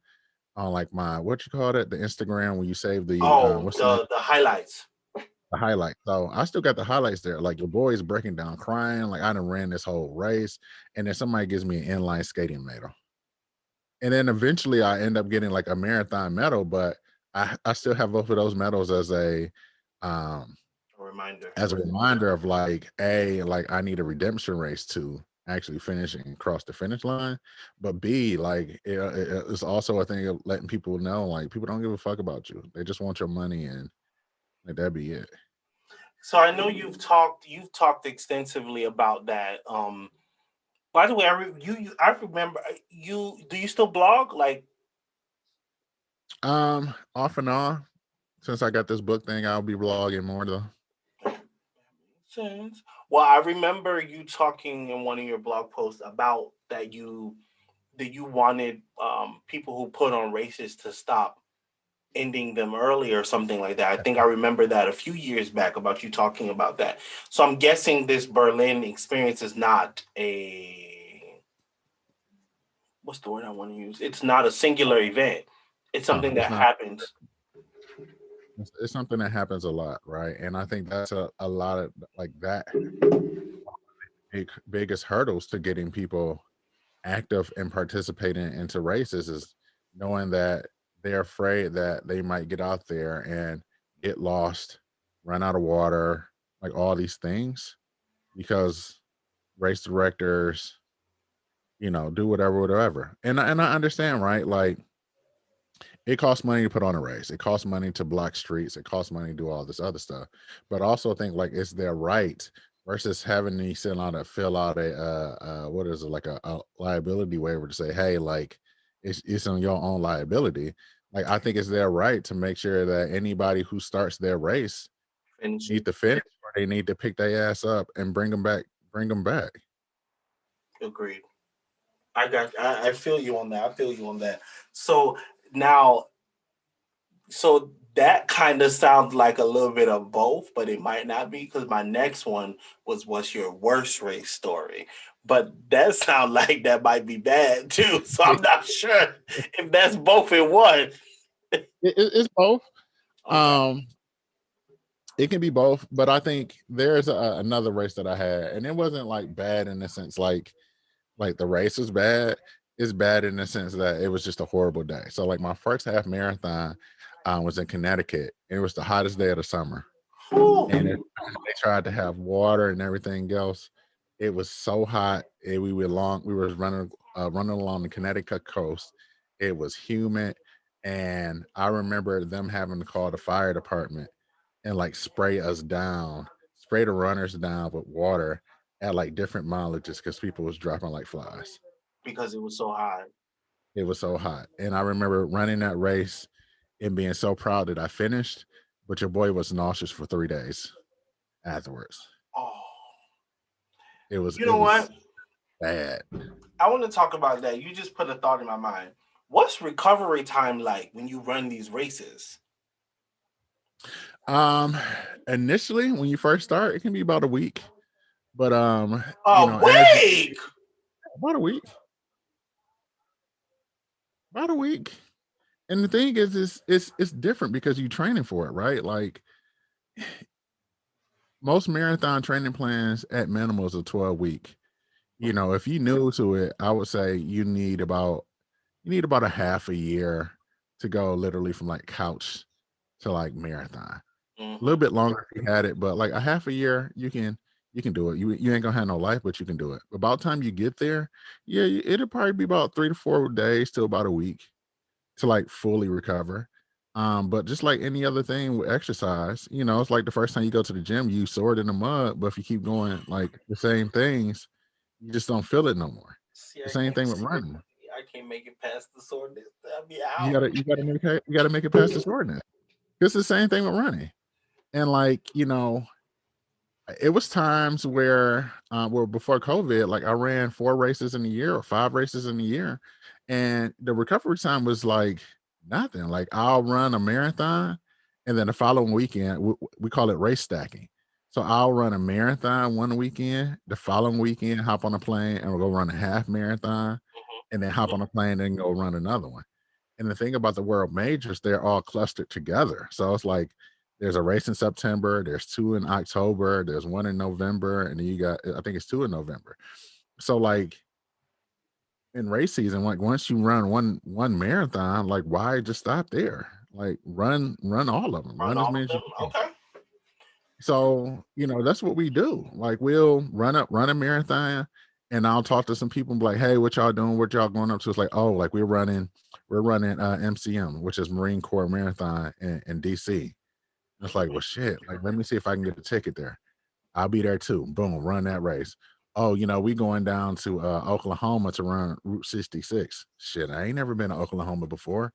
Speaker 2: on like my what you call it, the Instagram when you save the
Speaker 1: Oh,
Speaker 2: what's the name?
Speaker 1: the highlights.
Speaker 2: The highlight. So I still got the highlights there. Like your boy is breaking down, crying. Like I done ran this whole race, and then somebody gives me an inline skating medal, and then eventually I end up getting like a marathon medal. But I still have both of those medals um
Speaker 1: A reminder.
Speaker 2: as a reminder of like like I need a redemption race to actually finish and cross the finish line, but B, like it's also a thing of letting people know like people don't give a fuck about you. They just want your money, and like that'd be it.
Speaker 1: So I know you've talked extensively about that. By the way, I remember you. Do you still blog? Like,
Speaker 2: Off and on. Since I got this book thing, I'll be vlogging more though.
Speaker 1: sense. Well, I remember you talking in one of your blog posts about that you wanted people who put on races to stop ending them early or something like that. I think I remember that a few years back about you talking about that. So I'm guessing this Berlin experience is not a what's the word I want to use? It's not a singular event. It's
Speaker 2: No,
Speaker 1: something
Speaker 2: it's
Speaker 1: that
Speaker 2: not.
Speaker 1: happens.
Speaker 2: It's something that happens a lot, right? And I think that's a lot of like that biggest hurdles to getting people active and participating into races is knowing that they're afraid that they might get out there and get lost, run out of water, like all these things because race directors, do whatever. And I understand, right? Like it costs money to put on a race. It costs money to block streets. It costs money to do all this other stuff. But I also think like it's their right versus having me fill out a what is it, like a liability waiver to say, hey, like it's on your own liability. Like I think it's their right to make sure that anybody who starts their race
Speaker 1: Finish
Speaker 2: need
Speaker 1: it.
Speaker 2: to finish or they need to pick their ass up and bring them back. Bring them back.
Speaker 1: Agreed. I feel you on that. I feel you on that. So now, so that kind of sounds like a little bit of both, but it might not be because my next one was what's your worst race story? But that sounds like that might be bad too. So I'm not sure if that's both in one.
Speaker 2: It's both.
Speaker 1: Okay.
Speaker 2: Um, It can be both, but I think there's another race that I had, and it wasn't like bad in the sense like the race was bad. It's bad in the sense that it was just a horrible day. So like my first half marathon was in Connecticut. It was the hottest day of the summer, and
Speaker 1: Whew.
Speaker 2: they tried to have water and everything else. It was so hot. We were running along the Connecticut coast. It was humid, and I remember them having to call the fire department and like spray the runners down with water at like different mileages because people was dropping like flies.
Speaker 1: Because it was so high.
Speaker 2: It was so hot. And I remember running that race and being so proud that I finished, but your boy was nauseous for 3 days afterwards.
Speaker 1: Oh,
Speaker 2: It was
Speaker 1: you
Speaker 2: it
Speaker 1: know
Speaker 2: was
Speaker 1: what?
Speaker 2: bad.
Speaker 1: I want to talk about that. You just put a thought in my mind. What's recovery time like when you run these races?
Speaker 2: Um Initially when you first start, it can be about a week. But
Speaker 1: A
Speaker 2: as you
Speaker 1: week.
Speaker 2: about a week, about a week. And the thing is, it's different because you're training for it, right? Like most marathon training plans at minimum is a 12-week. If you new to it, I would say you need about a half a year to go literally from like couch to like marathon. A little
Speaker 1: Mm-hmm.
Speaker 2: bit longer if you had it, but like a half a year, you can You can do it. You ain't gonna have no life, but you can do it. About the time you get there, yeah, it'll probably be about 3 to 4 days to about a week to like fully recover. But just like any other thing with exercise, it's like the first time you go to the gym, you sore it in the mud, but if you keep going like the same things, you just don't feel it no more.
Speaker 1: See,
Speaker 2: The same thing with running.
Speaker 1: I can't make it past the soreness. I'll be
Speaker 2: You
Speaker 1: out.
Speaker 2: gotta you gotta make it you gotta make it past the soreness. It's the same thing with running. And like, it was times where before COVID, like I ran 4 races in a year or 5 races in a year, and the recovery time was like nothing. Like I'll run a marathon, and then the following weekend we call it race stacking. So I'll run a marathon one weekend, the following weekend hop on a plane and we'll go run a half marathon, and then hop on a plane and go run another one. And the thing about the world majors, they're all clustered together. So it's like there's a race in September, there's two in October, there's one in November, and then you got I think it's two in November. So like in race season, like once you run one marathon, like why just stop there? Like run all of them.
Speaker 1: Run
Speaker 2: Run as
Speaker 1: all
Speaker 2: many
Speaker 1: of
Speaker 2: as you
Speaker 1: them.
Speaker 2: can.
Speaker 1: Okay.
Speaker 2: So, that's what we do. Like we'll run a marathon, and I'll talk to some people and be like, hey, what y'all doing? What y'all going up to? It's like, oh, like we're running MCM, which is Marine Corps Marathon in DC. It's like, well, shit. Like, let me see if I can get a ticket there. I'll be there too. Boom, run that race. Oh, we going down to Oklahoma to run Route 66. Shit, I ain't never been to Oklahoma before.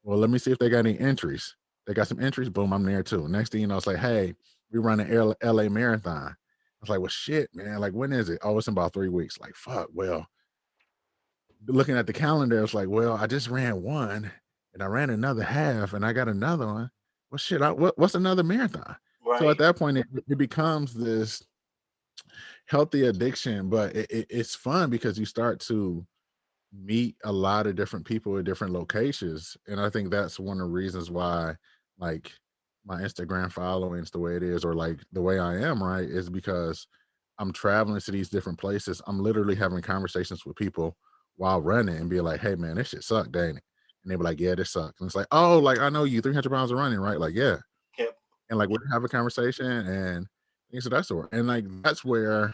Speaker 2: Well, let me see if they got any entries. They got some entries. Boom, I'm there too. Next thing you know, it's like, hey, we run an LA marathon. I was like, well, shit, man. Like, when is it? Oh, it's in about 3 weeks. Like, fuck. Well, looking at the calendar, it's like, well, I just ran one and I ran another half and I got another one. Well, shit, what's another marathon? So at
Speaker 1: Right.
Speaker 2: that point, it becomes this healthy addiction, but it's fun because you start to meet a lot of different people at different locations. And I think that's one of the reasons why, like, my Instagram following is the way it is, or like the way I am, right? Is because I'm traveling to these different places. I'm literally having conversations with people while running and be like, hey man, this shit sucked, ain't it? And they be like, yeah, this sucks. And it's like, oh, like I know you 300 pounds of running, right? Like, yeah.
Speaker 1: Yep.
Speaker 2: And like we have a conversation and things of that sort. And like that's where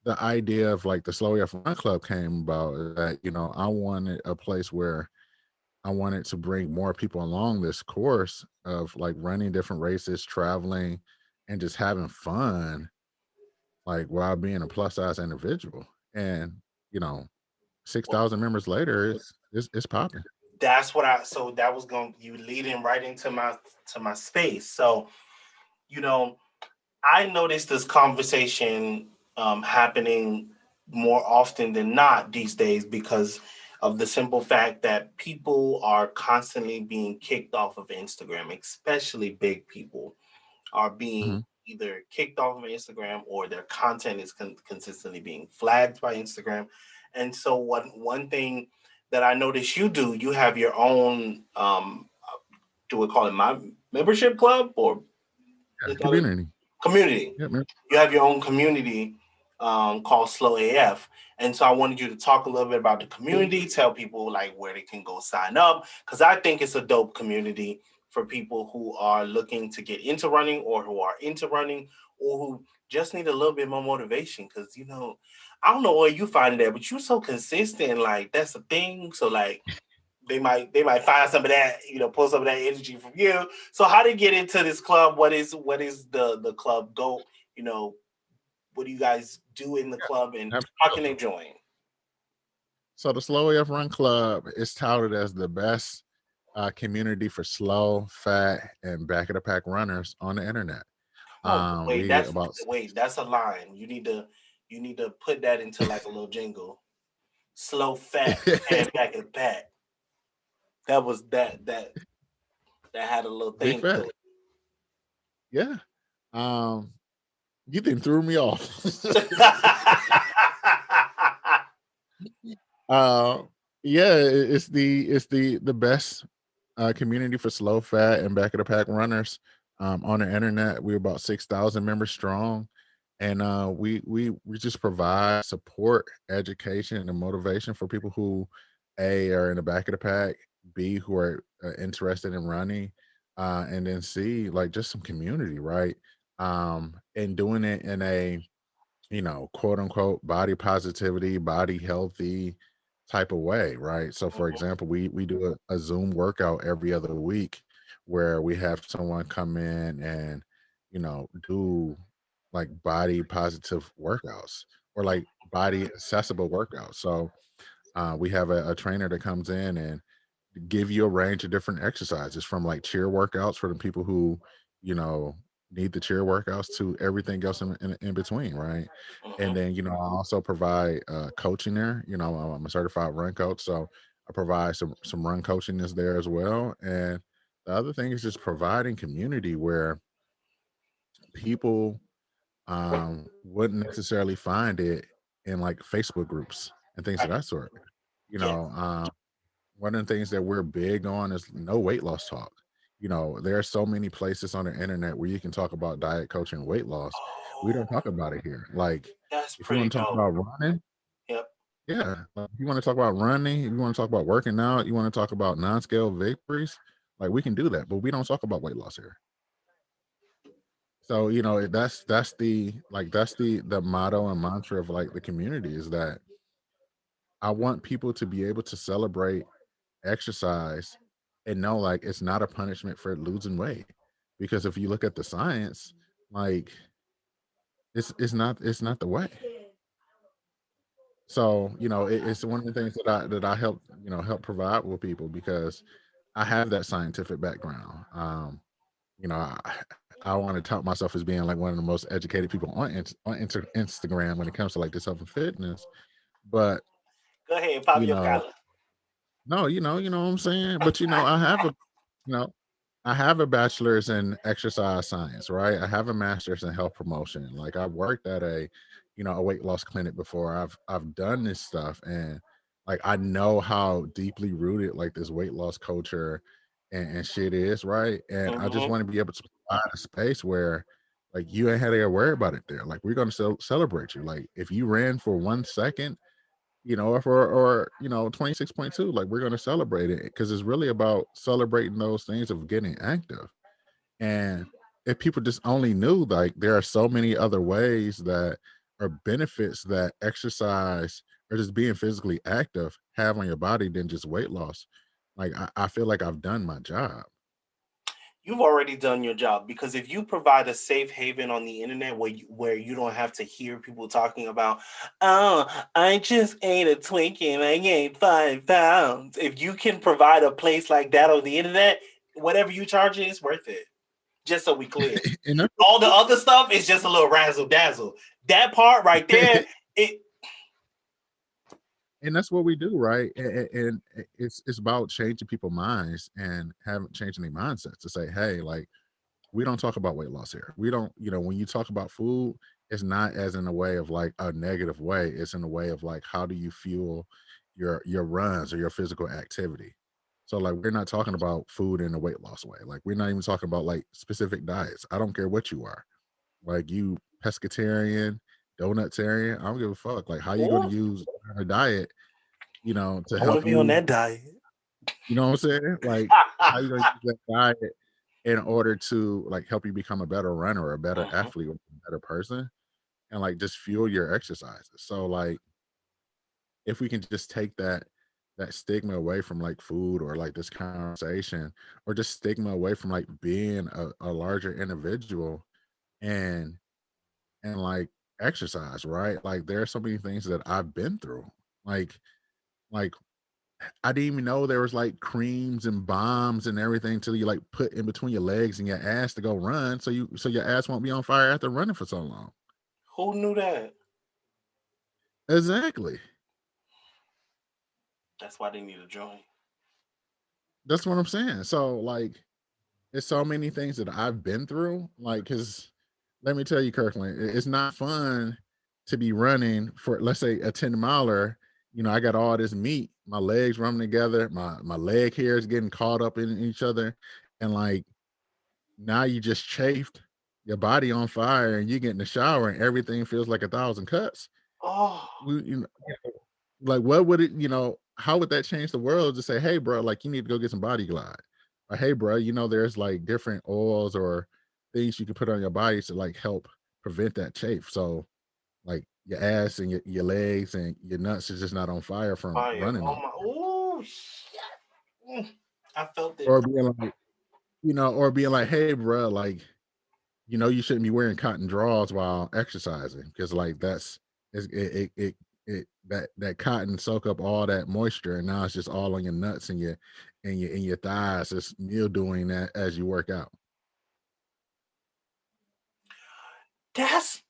Speaker 2: the idea of like the Slow F Run Club came about, that I wanted a place where I wanted to bring more people along this course of like running different races, traveling, and just having fun, like while being a plus size individual. And you know, six
Speaker 1: Well,
Speaker 2: thousand members later, it's popping.
Speaker 1: that's what I. So that was going. You leading right into my space. So you know, I noticed this conversation happening more often than not these days because of the simple fact that people are constantly being kicked off of Instagram, especially big people are being
Speaker 2: Hmm.
Speaker 1: either kicked off of Instagram or their content is consistently being flagged by Instagram. And so one thing that I noticed you do, you have your own do we call it my membership club or
Speaker 2: Yeah, community.
Speaker 1: community.
Speaker 2: Yeah, man.
Speaker 1: You have your own community called Slow AF. And so I wanted you to talk a little bit about the community, tell people like where they can go sign up, because I think it's a dope community for people who are looking to get into running or who are into running or who just need a little bit more motivation. Because, I don't know where you find it at, but you're so consistent. Like, that's the thing. So, like, they might find some of that, pull some of that energy from you. So how to get into this club? What is the club go? You know, what do you guys do in the club and how can
Speaker 2: Absolutely.
Speaker 1: they join?
Speaker 2: So the Slow AF Run Club is touted as the best community for slow, fat, and back of the pack runners on the internet.
Speaker 1: Oh wait,
Speaker 2: We
Speaker 1: that's
Speaker 2: about
Speaker 1: wait, that's a line. You need to put that into like a little jingle. Slow fat and back in the pack. That was that had a little
Speaker 2: big
Speaker 1: thing to
Speaker 2: fat. Yeah. Um, you then threw me off.
Speaker 1: it.
Speaker 2: uh, yeah, it's the best community for slow, fat, and back of the pack runners on the internet. We're about 6,000 members strong, and we just provide support, education, and motivation for people who a are in the back of the pack, b who are interested in running, and then c like just some community, right? And doing it in a quote unquote body positivity, body healthy type of way, right? So for
Speaker 1: Mm-hmm.
Speaker 2: example, we do a Zoom workout every other week where we have someone come in and do like body positive workouts or like body accessible workouts. So we have a trainer that comes in and give you a range of different exercises from like cheer workouts for the people who, you know, need the cheer workouts to everything else in between, right? And
Speaker 1: Mm-hmm.
Speaker 2: then, I also provide coaching there. I'm a certified run coach, so I provide some run coaching is there as well. And the other thing is just providing community where people wouldn't necessarily find it in like Facebook groups and things of
Speaker 1: Right.
Speaker 2: that sort. You
Speaker 1: Yes.
Speaker 2: know, one of the things that we're big on is no weight loss talk. There are so many places on the internet where you can talk about diet coaching and weight loss. We don't
Speaker 1: Oh,
Speaker 2: talk about it here. Like,
Speaker 1: that's
Speaker 2: if you
Speaker 1: pretty
Speaker 2: want to talk
Speaker 1: dope.
Speaker 2: about running,
Speaker 1: Yep.
Speaker 2: yeah. Like, if you want to talk about running, if you want to talk about working out, you want to talk about non-scale victories, like we can do that, but we don't talk about weight loss here. So, that's the motto and mantra of like the community is that I want people to be able to celebrate exercise and know like it's not a punishment for losing weight. Because if you look at the science, like it's not the way. So, it's one of the things that I help provide with people because I have that scientific background. You know, I, I want to tout myself as being like one of the most educated people on Instagram when it comes to like this health and fitness. But
Speaker 1: Go ahead, pop
Speaker 2: you
Speaker 1: your
Speaker 2: know,
Speaker 1: collar.
Speaker 2: no, you know what I'm saying. But you know, I have a bachelor's in exercise science, right? I have a master's in health promotion. Like I've worked at a weight loss clinic before. I've done this stuff and like I know how deeply rooted like this weight loss culture and shit is, right? And I just
Speaker 1: Mm-hmm.
Speaker 2: want to be able to provide a space where like you ain't had to worry about it there. Like we're gonna celebrate you. Like if you ran for 1 second, or 26.2, like we're gonna celebrate it because it's really about celebrating those things of getting active. And if people just only knew like there are so many other ways that are benefits that exercise or just being physically active have on your body than just weight loss, like I feel like I've done my job.
Speaker 1: You've already done your job because if you provide a safe haven on the internet where you don't have to hear people talking about, oh, I just ate a Twinkie and I gained 5 pounds. If you can provide a place like that on the internet, whatever you charge is worth it. Just so we clear.
Speaker 2: And that's
Speaker 1: All the other stuff is just a little razzle dazzle. That part right there, it.
Speaker 2: and that's what we do, right? And it's about changing people's minds and having changing their mindsets to say, hey, like we don't talk about weight loss here. We don't, when you talk about food, it's not as in a way of like a negative way. It's in a way of like how do you fuel your runs or your physical activity. So like we're not talking about food in a weight loss way. Like we're not even talking about like specific diets. I don't care what you are. Like you pescatarian, donutarian, I don't give a fuck. Like how you going to
Speaker 1: Ooh,
Speaker 2: use a diet, to
Speaker 1: I want
Speaker 2: help
Speaker 1: to be on
Speaker 2: you,
Speaker 1: that diet.
Speaker 2: you know what I'm saying? Like how you going to use that diet in order to like help you become a better runner or a better
Speaker 1: Mhm.
Speaker 2: athlete or a better person and like just fuel your exercises. So like if we can just take that stigma away from like food or like this conversation or just stigma away from like being a larger individual and like exercise, right? Like there are so many things that I've been through. Like I didn't even know there was like creams and bombs and everything till you like put in between your legs and your ass to go run, so your ass won't be on fire after running for so long.
Speaker 1: Who knew that?
Speaker 2: Exactly.
Speaker 1: That's why they need a joint.
Speaker 2: That's what I'm saying. So like, there's so many things that I've been through. Like, cause let me tell you, Kirkland, it's not fun to be running for let's say a 10 miler. I got all this meat, my legs running together, my leg hairs getting caught up in each other, and like now you just chafed your body on fire and you get in the shower and everything feels like 1,000 cuts.
Speaker 1: Oh,
Speaker 2: We, like what would it, how would that change the world to say, hey, bro, like you need to go get some body glide? Or hey, bro, there's like different oils or things you can put on your body to like help prevent that chafe. So Like your ass and your legs and your nuts is just not on fire from
Speaker 1: Fire.
Speaker 2: running
Speaker 1: Oh
Speaker 2: all.
Speaker 1: my. Oh shit. I felt it.
Speaker 2: Or being like, or being like, hey, bro, like, you shouldn't be wearing cotton drawers while exercising because like that cotton soak up all that moisture and now it's just all on your nuts and your thighs, just mildewing that as you work out.
Speaker 1: That's.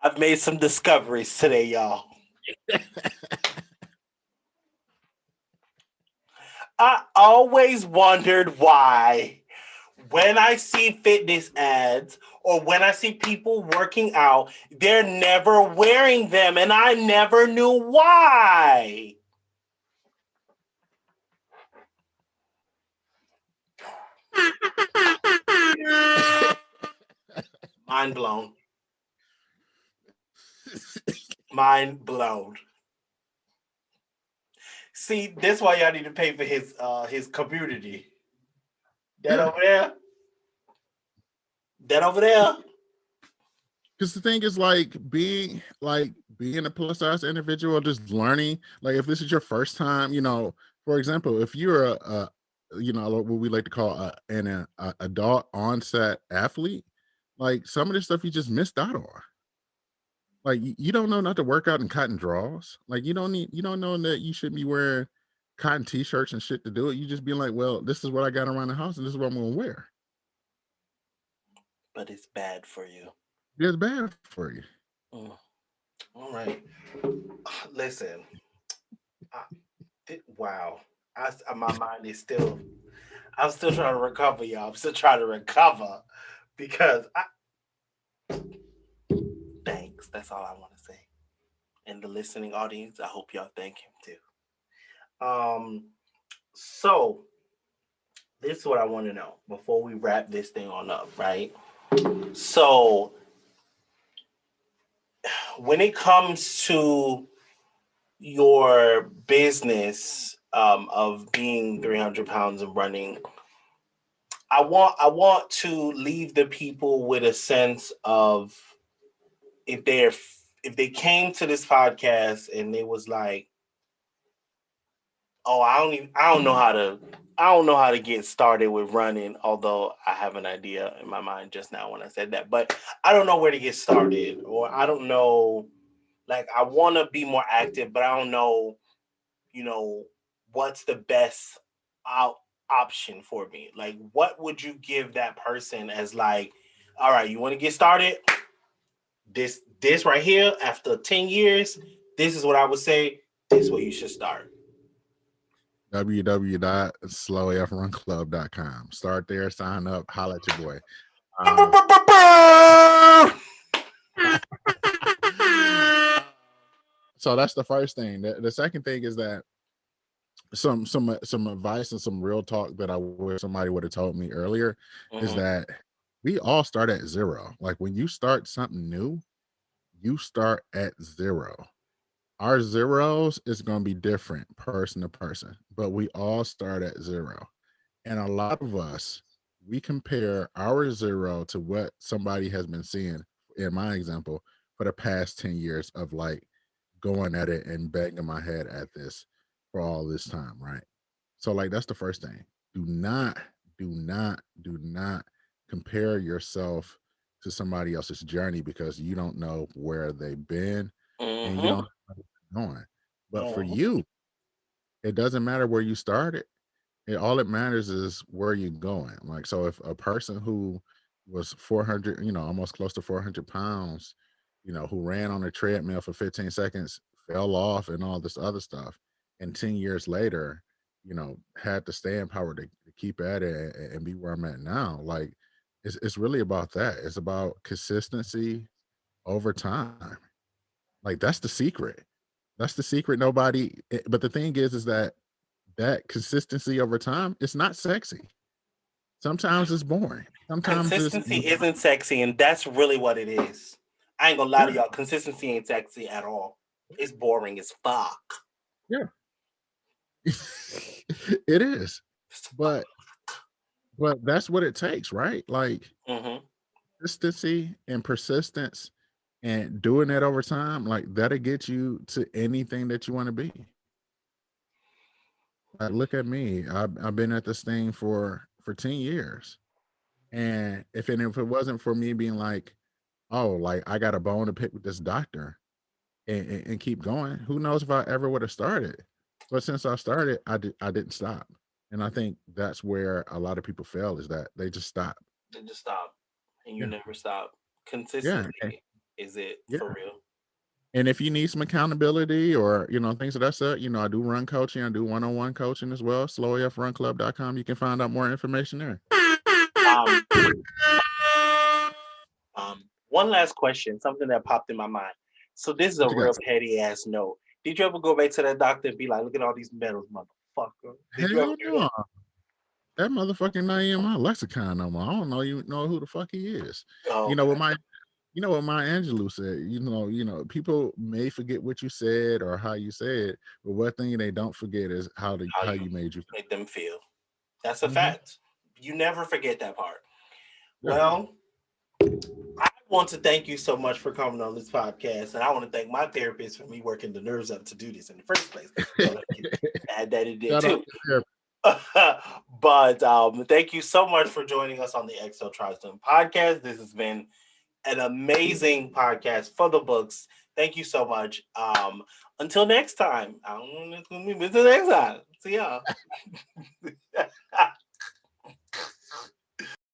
Speaker 1: I've made some discoveries today, y'all. I always wondered why when I see fitness ads or when I see people working out, they're never wearing them, and I never knew why. Mind blown. Mind blown. See, that's why y'all need to pay for his community. That
Speaker 2: Yeah,
Speaker 1: over there. That over there.
Speaker 2: because the thing is being a plus size individual, just learning, like if this is your first time, for example, if you're what we like to call an adult onset athlete, like some of the stuff you just missed out on. Like you don't know not to work out in cotton draws. Like you don't know that you shouldn't be wearing cotton t-shirts and shit to do it. You just be like, well, this is what I got around the house and this is what I'm gonna wear.
Speaker 1: But it's bad for you.
Speaker 2: It's bad for you.
Speaker 1: Mm. All right. Listen. Wow. My mind is still. I'm still trying to recover, y'all. I'm still trying to recover because thanks. That's all I want to say. And the listening audience, I hope y'all thank him too. So this is what I want to know before we wrap this thing on up, right? So when it comes to your business of being 300 pounds and running, I want to leave the people with a sense of if they're if they came to this podcast and they was like, oh, I don't know how to get started with running, although I have an idea in my mind just now when I said that, but I don't know where to get started, or I don't know, like I want to be more active, but I don't know, you know, what's the best out option for me. Like what would you give that person as like, all right, you want to get started? This right here after 10 years, this is what I would say, this is where you should start.
Speaker 2: www.slowafrunclub.com. Start there, sign up, holla at your boy. Um, so that's the first thing. The second thing is that some advice and some real talk that I wish somebody would have told me earlier is
Speaker 1: Mhm.
Speaker 2: that we all start at zero. Like when you start something new, you start at zero. Our zeros is going to be different person to person, but we all start at zero. And a lot of us, we compare our zero to what somebody has been seeing, in my example, for the past 10 years of like going at it and banging my head at this for all this time, right? So, like, that's the first thing. Do not, do not compare yourself to somebody else's journey because you don't know where they've been and you
Speaker 1: Mhm.
Speaker 2: don't know where they're going. But for
Speaker 1: Mhm.
Speaker 2: you, it doesn't matter where you started, all it matters is where you're going. Like, so if a person who was 400, almost close to 400 pounds, who ran on a treadmill for 15 seconds, fell off and all this other stuff, and 10 years later, had the staying power to keep at it and be where I'm at now. Like, it's really about that. It's about consistency over time. Like, that's the secret. That's the secret. But the thing is that consistency over time, it's not sexy. Sometimes it's boring. Sometimes it's
Speaker 1: Consistency isn't sexy, and that's really what it is. I ain't gonna lie to
Speaker 2: yeah,
Speaker 1: y'all. Consistency ain't sexy at all. It's boring as fuck.
Speaker 2: yeah. It is. But that's what it takes, right? Like
Speaker 1: Mm-hmm.
Speaker 2: consistency and persistence and doing that over time, like that'll get you to anything that you want to be. Like, look at me. I've been at this thing for 10 years. And if it wasn't for me being like, oh, like I got a bone to pick with this doctor and keep going, who knows if I ever would have started. But since I started, I didn't stop. And I think that's where a lot of people fail is that they just stop.
Speaker 1: Then just stop, and you
Speaker 2: Yeah.
Speaker 1: never stop.
Speaker 2: Yeah.
Speaker 1: Consistency is it
Speaker 2: Yeah.
Speaker 1: for real.
Speaker 2: And if you need some accountability or, things of that sort, I do run coaching. I do one-on-one coaching as well. slowafrunclub.com. You can find out more information there.
Speaker 1: Um, One last question, something that popped in my mind. So this is a
Speaker 2: What you got?
Speaker 1: real petty ass note. Did you ever go back to that doctor and be like, "Look at all these medals, motherfucker"? Did you ever
Speaker 2: Hell
Speaker 1: do that?
Speaker 2: no. That motherfucking not in my lexicon no more. I don't know who the fuck he is.
Speaker 1: Oh,
Speaker 2: You know what
Speaker 1: okay.
Speaker 2: my Maya Angelou said, people may forget what you said or how you said, but one thing they don't forget is
Speaker 1: How
Speaker 2: how
Speaker 1: you
Speaker 2: you made you
Speaker 1: make them feel. That's a
Speaker 2: feel. Hmm.
Speaker 1: fact. You never forget that part.
Speaker 2: Yeah.
Speaker 1: Well, I want to thank you so much for coming on this podcast, and I want to thank my therapist for me working the nerves up to do this in the first place. So let me add that in there
Speaker 2: Shout out
Speaker 1: too.
Speaker 2: to therapy.
Speaker 1: But thank you so much for joining us on the XO Tristem podcast. This has been an amazing podcast for the books. Thank you so much. Until next time. I don't know when it's going to be, but until next time. See y'all.